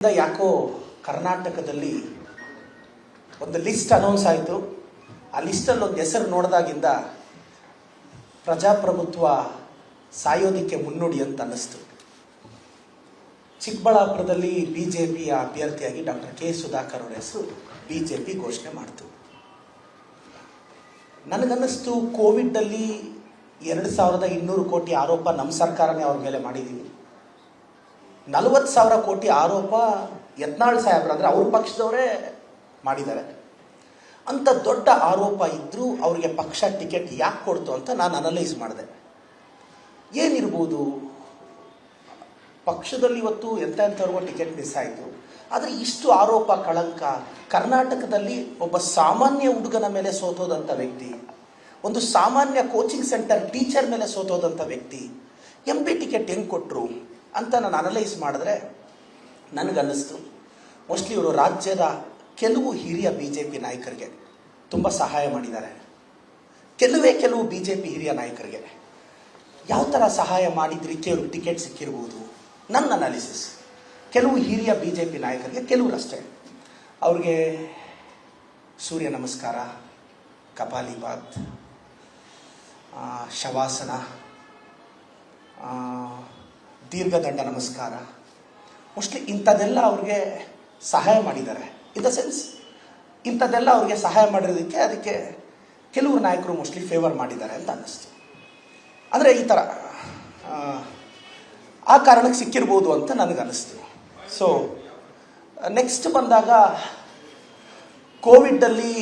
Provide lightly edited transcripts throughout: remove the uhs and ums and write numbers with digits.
ಯಾಕೋ ಕರ್ನಾಟಕದಲ್ಲಿ ಒಂದು ಲಿಸ್ಟ್ ಅನೌನ್ಸ್ ಆಯಿತು. ಆ ಲಿಸ್ಟಲ್ಲಿ ಒಂದು ಹೆಸರು ನೋಡಿದಾಗಿಂದ ಪ್ರಜಾಪ್ರಭುತ್ವ ಸಾಯೋದಿಕ್ಕೆ ಮುನ್ನುಡಿ ಅಂತ ಅನ್ನಿಸ್ತು. ಚಿಕ್ಕಬಳ್ಳಾಪುರದಲ್ಲಿ ಬಿಜೆಪಿಯ ಅಭ್ಯರ್ಥಿಯಾಗಿ ಡಾಕ್ಟರ್ ಕೆ ಸುಧಾಕರ್ ಅವರ ಹೆಸರು ಬಿಜೆಪಿ ಘೋಷಣೆ ಮಾಡಿತು. ನನಗನ್ನಿಸ್ತು ಕೋವಿಡ್ನಲ್ಲಿ 2,200 ಕೋಟಿ ಆರೋಪ ನಮ್ಮ ಸರ್ಕಾರನೇ ಅವ್ರ ಮೇಲೆ ಮಾಡಿದ್ದೀವಿ. 40,000 ಕೋಟಿ ಆರೋಪ ಯತ್ನಾಳ್ ಸಾಹೇಬ್ರು ಅಂದರೆ ಅವ್ರ ಪಕ್ಷದವರೇ ಮಾಡಿದ್ದಾರೆ. ಅಂಥ ದೊಡ್ಡ ಆರೋಪ ಇದ್ದರೂ ಅವರಿಗೆ ಪಕ್ಷ ಟಿಕೆಟ್ ಯಾಕೆ ಕೊಡ್ತು ಅಂತ ನಾನು ಅನಲೈಸ್ ಮಾಡಿದೆ. ಏನಿರ್ಬೋದು, ಪಕ್ಷದಲ್ಲಿ ಇವತ್ತು ಎಂಥವ್ರಿಗೂ ಟಿಕೆಟ್ ಮಿಸ್ ಆಯಿತು. ಆದರೆ ಇಷ್ಟು ಆರೋಪ ಕಳಂಕ ಕರ್ನಾಟಕದಲ್ಲಿ ಒಬ್ಬ ಸಾಮಾನ್ಯ ಹುಡುಗನ ಮೇಲೆ ಸೋತೋದಂಥ ವ್ಯಕ್ತಿ, ಒಂದು ಸಾಮಾನ್ಯ ಕೋಚಿಂಗ್ ಸೆಂಟರ್ ಟೀಚರ್ ಮೇಲೆ ಸೋತೋದಂಥ ವ್ಯಕ್ತಿ MP ಟಿಕೆಟ್ ಹೆಂಗೆ ಕೊಟ್ಟರು ಅಂತ ನಾನು ಅನಲೈಸ್ ಮಾಡಿದ್ರೆ ನನಗನ್ನಿಸ್ತು ಮೋಸ್ಟ್ಲಿ ಇವರು ರಾಜ್ಯದ ಕೆಲವು ಹಿರಿಯ BJP ನಾಯಕರಿಗೆ ತುಂಬ ಸಹಾಯ ಮಾಡಿದ್ದಾರೆ. ಕೆಲವು BJP ಹಿರಿಯ ನಾಯಕರಿಗೆ ಯಾವ ಥರ ಸಹಾಯ ಮಾಡಿದ್ರಿಕೆ ಅವ್ರಿಗೆ ಟಿಕೆಟ್ ಸಿಕ್ಕಿರ್ಬೋದು ನನ್ನ ಅನಾಲಿಸಿಸ್. ಕೆಲವು ಹಿರಿಯ BJP ನಾಯಕರಿಗೆ, ಕೆಲವರಷ್ಟೇ, ಅವ್ರಿಗೆ ಸೂರ್ಯ ನಮಸ್ಕಾರ, ಕಪಾಲಿಪಾತ್, ಶವಾಸನ, ದೀರ್ಘದಂಡ ನಮಸ್ಕಾರ, ಮೋಸ್ಟ್ಲಿ ಇಂಥದ್ದೆಲ್ಲ ಅವ್ರಿಗೆ ಸಹಾಯ ಮಾಡಿದ್ದಾರೆ. ಇನ್ ದ ಸೆನ್ಸ್ ಇಂಥದ್ದೆಲ್ಲ ಅವ್ರಿಗೆ ಸಹಾಯ ಮಾಡಿರೋದಕ್ಕೆ ಅದಕ್ಕೆ ಕೆಲವರು ನಾಯಕರು ಮೋಸ್ಟ್ಲಿ ಫೇವರ್ ಮಾಡಿದ್ದಾರೆ ಅಂತ ಅನ್ನಿಸ್ತು. ಅಂದರೆ ಈ ಥರ ಆ ಕಾರಣಕ್ಕೆ ಸಿಕ್ಕಿರ್ಬೋದು ಅಂತ ನನಗನ್ನಿಸ್ತು. ಸೊ ನೆಕ್ಸ್ಟ್ ಬಂದಾಗ ಕೋವಿಡ್ನಲ್ಲಿ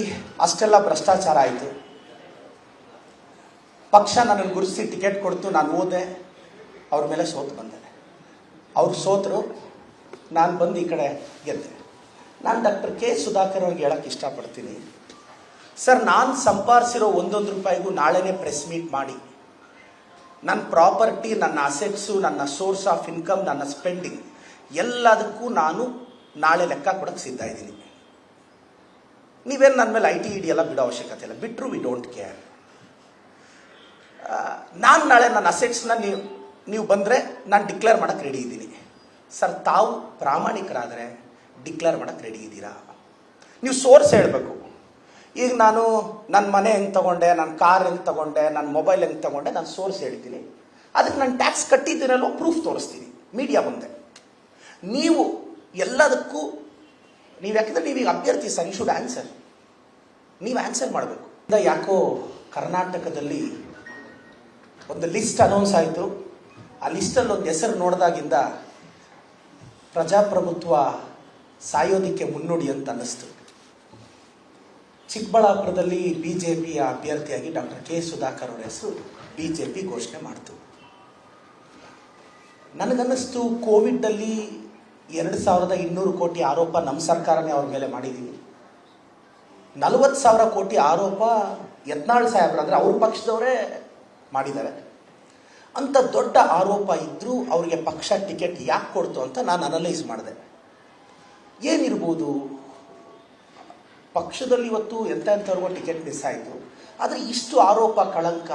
ಅಷ್ಟೆಲ್ಲ ಭ್ರಷ್ಟಾಚಾರ ಆಯಿತು. ಪಕ್ಷ ನನ್ನನ್ನು ಗುರುತಿಸಿ ಟಿಕೆಟ್ ಕೊಡ್ತು, ನಾನು ಹೋದೆ, ಅವ್ರ ಮೇಲೆ ಸೋತು ಬಂದೆ. ಅವ್ರು ಸೋತರು, ನಾನು ಬಂದು ಈ ಕಡೆ ಗೆದ್ದೆ. ನಾನು ಡಾಕ್ಟರ್ ಕೆ ಸುಧಾಕರ್ ಅವ್ರಿಗೆ ಹೇಳೋಕ್ಕೆ ಇಷ್ಟಪಡ್ತೀನಿ, ಸರ್, ನಾನು ಸಂಪಾದಿಸಿರೋ ಒಂದೊಂದು ರೂಪಾಯಿಗೂ ನಾಳೆನೇ ಪ್ರೆಸ್ ಮೀಟ್ ಮಾಡಿ ನನ್ನ ಪ್ರಾಪರ್ಟಿ, ನನ್ನ ಅಸೆಟ್ಸು, ನನ್ನ ಸೋರ್ಸ್ ಆಫ್ ಇನ್ಕಮ್, ನನ್ನ ಸ್ಪೆಂಡಿಂಗ್ ಎಲ್ಲದಕ್ಕೂ ನಾನು ನಾಳೆ ಲೆಕ್ಕ ಕೊಡೋಕ್ಕೆ ಸಿದ್ಧ ಇದ್ದೀನಿ. ನೀವೇನು ನನ್ನ ಮೇಲೆ IT ED ಎಲ್ಲ ಬಿಡೋ ಅವಶ್ಯಕತೆ ಇಲ್ಲ. ಬಿಟ್ಟರು ವಿ ಡೋಂಟ್ ಕೇರ್. ನಾನು ನಾಳೆ ನನ್ನ ಅಸೆಟ್ಸ್ನ ನೀವು ಬಂದರೆ ನಾನು ಡಿಕ್ಲೇರ್ ಮಾಡೋಕ್ಕೆ ರೆಡಿ ಇದ್ದೀನಿ. ಸರ್, ತಾವು ಪ್ರಾಮಾಣಿಕರಾದರೆ ಡಿಕ್ಲೇರ್ ಮಾಡೋಕ್ಕೆ ರೆಡಿ ಇದ್ದೀರಾ? ನೀವು ಸೋರ್ಸ್ ಹೇಳಬೇಕು. ಈಗ ನಾನು ನನ್ನ ಮನೆ ಹೆಂಗೆ ತೊಗೊಂಡೆ, ನನ್ನ ಕಾರ್ ಹೆಂಗೆ ತೊಗೊಂಡೆ, ನನ್ನ ಮೊಬೈಲ್ ಹೆಂಗೆ ತೊಗೊಂಡೆ, ನಾನು ಸೋರ್ಸ್ ಹೇಳ್ತೀನಿ. ಅದಕ್ಕೆ ನಾನು ಟ್ಯಾಕ್ಸ್ ಕಟ್ಟಿದ್ದೀನಲ್ಲೋ ಪ್ರೂಫ್ ತೋರಿಸ್ತೀನಿ ಮೀಡಿಯಾ ಮುಂದೆ. ನೀವು ಎಲ್ಲದಕ್ಕೂ ಯಾಕೆಂದರೆ ನೀವೀಗ ಅಭ್ಯರ್ಥಿ ಸರ್, ಯು ಶುಡ್ ಆನ್ಸರ್. ನೀವು ಆನ್ಸರ್ ಮಾಡಬೇಕು. ಯಾಕೋ ಕರ್ನಾಟಕದಲ್ಲಿ ಒಂದು ಲಿಸ್ಟ್ ಅನೌನ್ಸ್ ಆಯಿತು. ಆ ಲಿಸ್ಟಲ್ಲಿ ಒಂದು ಹೆಸರು ನೋಡಿದಾಗಿಂದ ಪ್ರಜಾಪ್ರಭುತ್ವ ಸಾಯೋದಿಕ್ಕೆ ಮುನ್ನುಡಿ ಅಂತ ಅನ್ನಿಸ್ತು. ಚಿಕ್ಕಬಳ್ಳಾಪುರದಲ್ಲಿ ಬಿಜೆಪಿಯ ಅಭ್ಯರ್ಥಿಯಾಗಿ ಡಾಕ್ಟರ್ ಕೆ ಸುಧಾಕರ್ ಅವರ ಹೆಸರು ಬಿಜೆಪಿ ಘೋಷಣೆ ಮಾಡಿತು. ನನಗನ್ನಿಸ್ತು ಕೋವಿಡ್ನಲ್ಲಿ 2,200 ಕೋಟಿ ಆರೋಪ ನಮ್ಮ ಸರ್ಕಾರನೇ ಅವ್ರ ಮೇಲೆ ಮಾಡಿದ್ದೀವಿ. 40,000 ಕೋಟಿ ಆರೋಪ ಯತ್ನಾಳ್ ಸಾಹೇಬ್ರು ಅಂದರೆ ಅವ್ರ ಪಕ್ಷದವರೇ ಮಾಡಿದ್ದಾರೆ. ಅಂಥ ದೊಡ್ಡ ಆರೋಪ ಇದ್ದರೂ ಅವರಿಗೆ ಪಕ್ಷ ಟಿಕೆಟ್ ಯಾಕೆ ಕೊಡ್ತು ಅಂತ ನಾನು ಅನಲೈಸ್ ಮಾಡಿದೆ. ಏನಿರ್ಬೋದು, ಪಕ್ಷದಲ್ಲಿ ಇವತ್ತು ಎಂಥವ್ರಿಗೂ ಟಿಕೆಟ್ ಮಿಸ್ ಆಯಿತು. ಆದರೆ ಇಷ್ಟು ಆರೋಪ ಕಳಂಕ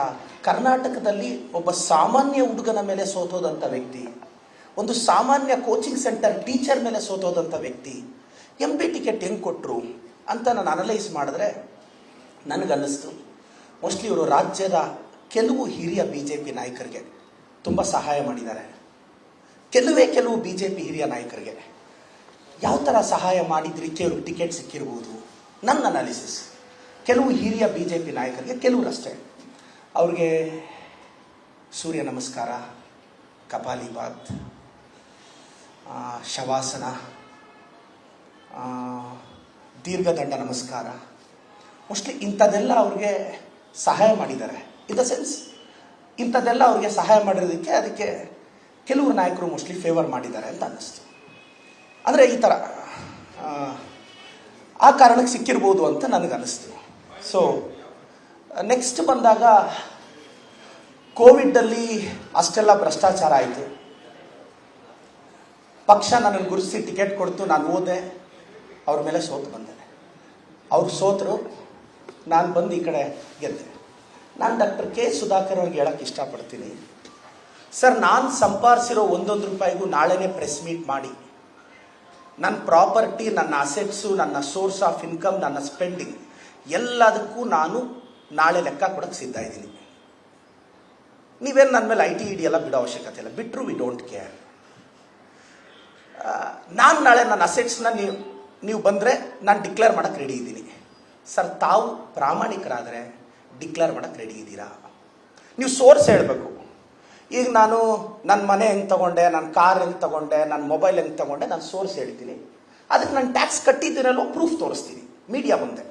ಕರ್ನಾಟಕದಲ್ಲಿ ಒಬ್ಬ ಸಾಮಾನ್ಯ ಹುಡುಗನ ಮೇಲೆ ಸೋತೋದಂಥ ವ್ಯಕ್ತಿ, ಒಂದು ಸಾಮಾನ್ಯ ಕೋಚಿಂಗ್ ಸೆಂಟರ್ ಟೀಚರ್ ಮೇಲೆ ಸೋತೋದಂಥ ವ್ಯಕ್ತಿ MP ಟಿಕೆಟ್ ಹೆಂಗೆ ಕೊಟ್ಟರು ಅಂತ ನಾನು ಅನಲೈಸ್ ಮಾಡಿದ್ರೆ ನನಗನ್ನಿಸ್ತು ಮೋಸ್ಟ್ಲಿ ಇವರು ರಾಜ್ಯದ ಕೆಲವು ಹಿರಿಯ BJP ನಾಯಕರಿಗೆ ತುಂಬ ಸಹಾಯ ಮಾಡಿದ್ದಾರೆ. ಕೆಲವು BJP ಹಿರಿಯ ನಾಯಕರಿಗೆ ಯಾವ ಥರ ಸಹಾಯ ಮಾಡಿದ್ರಿಕೆ ಅವ್ರಿಗೆ ಟಿಕೆಟ್ ಸಿಕ್ಕಿರ್ಬೋದು ನನ್ನ ಅನಾಲಿಸಿಸ್. ಕೆಲವು ಹಿರಿಯ BJP ನಾಯಕರಿಗೆ, ಕೆಲವರಷ್ಟೇ, ಅವ್ರಿಗೆ ಸೂರ್ಯ ನಮಸ್ಕಾರ, ಕಪಾಲಿಪಾತ್, ಶವಾಸನ, ದೀರ್ಘದಂಡ ನಮಸ್ಕಾರ, ಮೋಸ್ಟ್ಲಿ ಇಂಥದ್ದೆಲ್ಲ ಅವ್ರಿಗೆ ಸಹಾಯ ಮಾಡಿದ್ದಾರೆ. ಇನ್ ದ ಸೆನ್ಸ್ ಇಂಥದ್ದೆಲ್ಲ ಅವ್ರಿಗೆ ಸಹಾಯ ಮಾಡಿರೋದಕ್ಕೆ ಅದಕ್ಕೆ ಕೆಲವರು ನಾಯಕರು ಮೋಸ್ಟ್ಲಿ ಫೇವರ್ ಮಾಡಿದ್ದಾರೆ ಅಂತ ಅನ್ನಿಸ್ತು. ಅಂದರೆ ಈ ಥರ ಆ ಕಾರಣಕ್ಕೆ ಸಿಕ್ಕಿರ್ಬೋದು ಅಂತ ನನಗನ್ನಿಸ್ತು. ಸೊ ನೆಕ್ಸ್ಟ್ ಬಂದಾಗ ಕೋವಿಡ್ನಲ್ಲಿ ಅಷ್ಟೆಲ್ಲ ಭ್ರಷ್ಟಾಚಾರ ಆಯಿತು. ಪಕ್ಷ ನನ್ನನ್ನು ಗುರುತಿಸಿ ಟಿಕೆಟ್ ಕೊಡ್ತು, ನಾನು ಹೋದೆ, ಅವ್ರ ಮೇಲೆ ಸೋತು ಬಂದೆ. ಅವ್ರು ಸೋತರು, ನಾನು ಬಂದು ಈ ಕಡೆ ಗೆದ್ದೆ. ನಾನು ಡಾಕ್ಟರ್ ಕೆ ಸುಧಾಕರ್ ಅವ್ರಿಗೆ ಹೇಳೋಕ್ಕೆ ಇಷ್ಟಪಡ್ತೀನಿ, ಸರ್, ನಾನು ಸಂಪಾದಿಸಿರೋ ಒಂದೊಂದು ರೂಪಾಯಿಗೂ ನಾಳೆನೇ ಪ್ರೆಸ್ ಮೀಟ್ ಮಾಡಿ ನನ್ನ ಪ್ರಾಪರ್ಟಿ, ನನ್ನ ಅಸೆಟ್ಸು, ನನ್ನ ಸೋರ್ಸ್ ಆಫ್ ಇನ್ಕಮ್, ನನ್ನ ಸ್ಪೆಂಡಿಂಗ್ ಎಲ್ಲದಕ್ಕೂ ನಾನು ನಾಳೆ ಲೆಕ್ಕ ಕೊಡೋಕ್ಕೆ ಸಿದ್ಧ ಇದ್ದೀನಿ. ನೀವೇನು ನನ್ನ ಮೇಲೆ ಐ ಟಿ ಇಡಿ ಎಲ್ಲ ಬಿಡೋ ಅವಶ್ಯಕತೆ ಇಲ್ಲ. ಬಿಟ್ಟರು ವಿ ಡೋಂಟ್ ಕೇರ್. ನಾನು ನಾಳೆ ನನ್ನ ಅಸೆಟ್ಸ್ನ ನೀವು ಬಂದರೆ ನಾನು ಡಿಕ್ಲೇರ್ ಮಾಡೋಕ್ಕೆ ರೆಡಿ ಇದ್ದೀನಿ. ಸರ್, ತಾವು ಪ್ರಾಮಾಣಿಕರಾದರೆ ಡಿಕ್ಲೇರ್ ಮಾಡೋಕ್ಕೆ ರೆಡಿ ಇದ್ದೀರಾ? ನೀವು ಸೋರ್ಸ್ ಹೇಳಬೇಕು. ಈಗ ನಾನು ನನ್ನ ಮನೆ ಹೆಂಗೆ ತೊಗೊಂಡೆ, ನನ್ನ ಕಾರ್ ಹೆಂಗೆ ತೊಗೊಂಡೆ, ನನ್ನ ಮೊಬೈಲ್ ಹೆಂಗೆ ತೊಗೊಂಡೆ, ನಾನು ಸೋರ್ಸ್ ಹೇಳ್ತೀನಿ. ಅದಕ್ಕೆ ನಾನು ಟ್ಯಾಕ್ಸ್ ಕಟ್ಟಿದ್ದೀನಲ್ಲೋ ಪ್ರೂಫ್ ತೋರಿಸ್ತೀನಿ ಮೀಡಿಯಾ ಮುಂದೆ.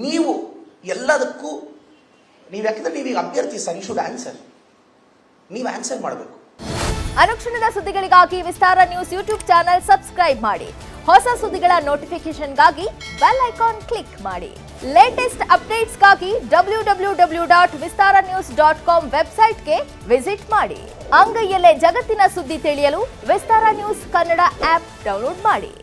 ನೀವು ಎಲ್ಲದಕ್ಕೂ ಯಾಕೆಂದರೆ ನೀವೀಗ ಅಭ್ಯರ್ಥಿ ಸರ್, ಯು ಶುಡ್ ಆನ್ಸರ್. ನೀವು ಆನ್ಸರ್ ಮಾಡಬೇಕು. ಅನುಕ್ಷಣದ ಸುದ್ದಿಗಳಿಗಾಗಿ ವಿಸ್ತಾರ ನ್ಯೂಸ್ ಯೂಟ್ಯೂಬ್ ಚಾನೆಲ್ ಸಬ್ಸ್ಕ್ರೈಬ್ ಮಾಡಿ. ಹೊಸ ಸುದ್ದಿಗಳ ನೋಟಿಫಿಕೇಶನ್ಗಾಗಿ ಬೆಲ್ ಐಕಾನ್ ಕ್ಲಿಕ್ ಮಾಡಿ. ಲೇಟೆಸ್ಟ್ ಅಪ್ಡೇಟ್ಸ್ಗಾಗಿ www.vistaranews.com ವೆಬ್ಸೈಟ್ಗೆ ವಿಸಿಟ್ ಮಾಡಿ. ಅಂಗೈಯಲ್ಲೇ ಜಗತ್ತಿನ ಸುದ್ದಿ ತಿಳಿಯಲು ವಿಸ್ತಾರ ನ್ಯೂಸ್ ಕನ್ನಡ ಆಪ್ ಡೌನ್ಲೋಡ್ ಮಾಡಿ.